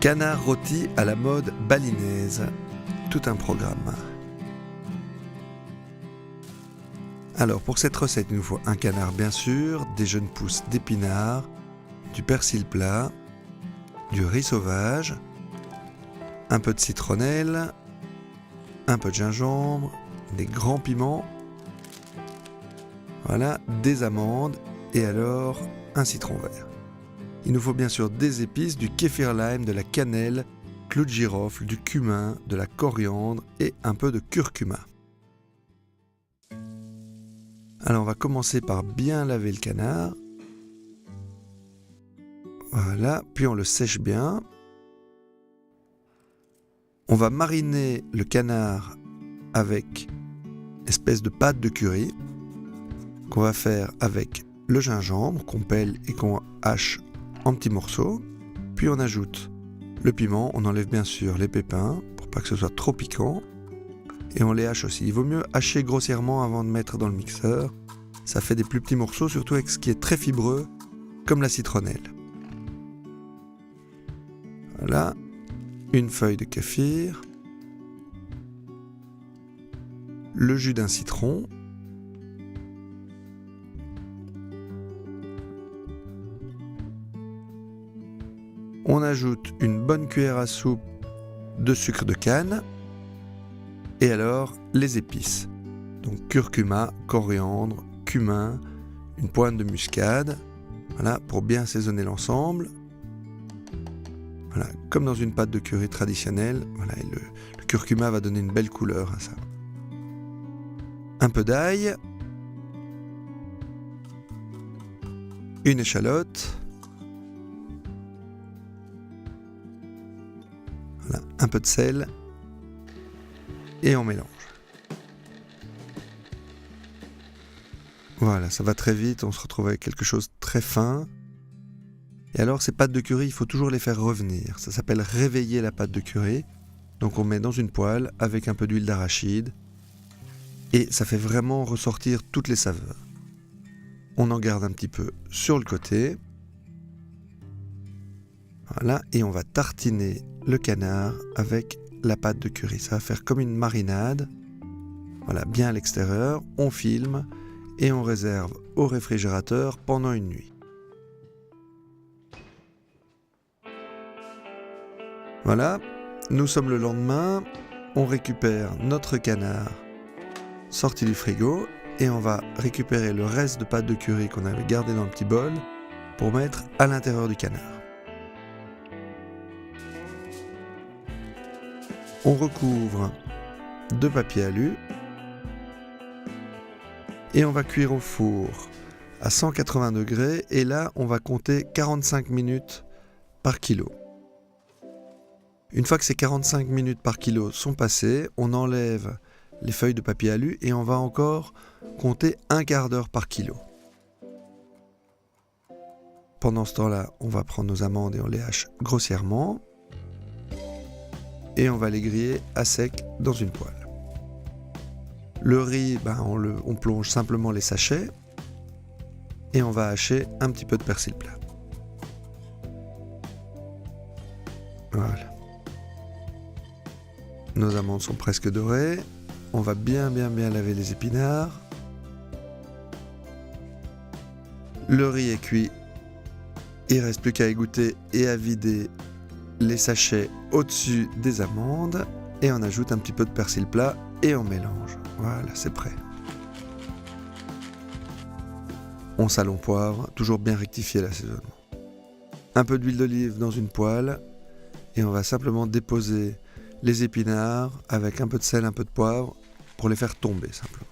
Canard rôti à la mode balinaise. Tout un programme. Alors pour cette recette, il nous faut un canard bien sûr, des jeunes pousses d'épinards, du persil plat, du riz sauvage, un peu de citronnelle, un peu de gingembre, des grands piments, voilà, des amandes et alors un citron vert. Il nous faut bien sûr des épices, du kéfir lime, de la cannelle, clou de girofle, du cumin, de la coriandre et un peu de curcuma. Alors on va commencer par bien laver le canard. Voilà, puis on le sèche bien. On va mariner le canard avec une espèce de pâte de curry qu'on va faire avec le gingembre qu'on pèle et qu'on hache en petits morceaux. Puis on ajoute le piment, on enlève bien sûr les pépins pour pas que ce soit trop piquant. Et on les hache aussi. Il vaut mieux hacher grossièrement avant de mettre dans le mixeur. Ça fait des plus petits morceaux, surtout avec ce qui est très fibreux, comme la citronnelle. Voilà, une feuille de kéfir, le jus d'un citron, on ajoute une bonne cuillère à soupe de sucre de canne et alors les épices. Donc curcuma, coriandre, cumin, une pointe de muscade, voilà, pour bien assaisonner l'ensemble. Voilà, comme dans une pâte de curry traditionnelle, voilà, et le curcuma va donner une belle couleur à ça. Un peu d'ail, une échalote, voilà, un peu de sel, et on mélange. Voilà, ça va très vite, on se retrouve avec quelque chose de très fin. Et alors ces pâtes de curry, il faut toujours les faire revenir. Ça s'appelle réveiller la pâte de curry. Donc on met dans une poêle avec un peu d'huile d'arachide. Et ça fait vraiment ressortir toutes les saveurs. On en garde un petit peu sur le côté. Voilà, et on va tartiner le canard avec la pâte de curry. Ça va faire comme une marinade. Voilà, bien à l'extérieur, on filme et on réserve au réfrigérateur pendant une nuit. Voilà, nous sommes le lendemain, on récupère notre canard sorti du frigo et on va récupérer le reste de pâte de curry qu'on avait gardé dans le petit bol pour mettre à l'intérieur du canard. On recouvre de papier alu et on va cuire au four à 180 degrés et là on va compter 45 minutes par kilo. Une fois que ces 45 minutes par kilo sont passées, on enlève les feuilles de papier alu et on va encore compter un quart d'heure par kilo. Pendant ce temps-là, on va prendre nos amandes et on les hache grossièrement et on va les griller à sec dans une poêle. Le riz, on plonge simplement les sachets et on va hacher un petit peu de persil plat. Voilà. Nos amandes sont presque dorées. On va bien laver les épinards. Le riz est cuit. Il ne reste plus qu'à égoutter et à vider les sachets au-dessus des amandes. Et on ajoute un petit peu de persil plat et on mélange. Voilà, c'est prêt. On sale au poivre, toujours bien rectifier l'assaisonnement. Un peu d'huile d'olive dans une poêle. Et on va simplement déposer les épinards avec un peu de sel, un peu de poivre pour les faire tomber simplement.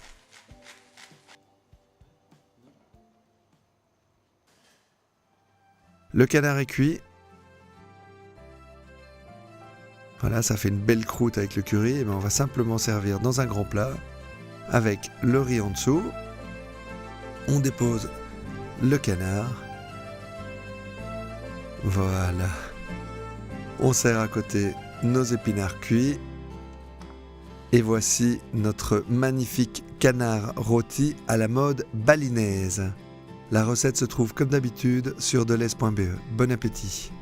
Le canard est cuit. Voilà, ça fait une belle croûte avec le curry. Et on va simplement servir dans un grand plat avec le riz en dessous. On dépose le canard. Voilà. On sert à côté nos épinards cuits. Et voici notre magnifique canard rôti à la mode balinaise. La recette se trouve comme d'habitude sur delez.be. Bon appétit!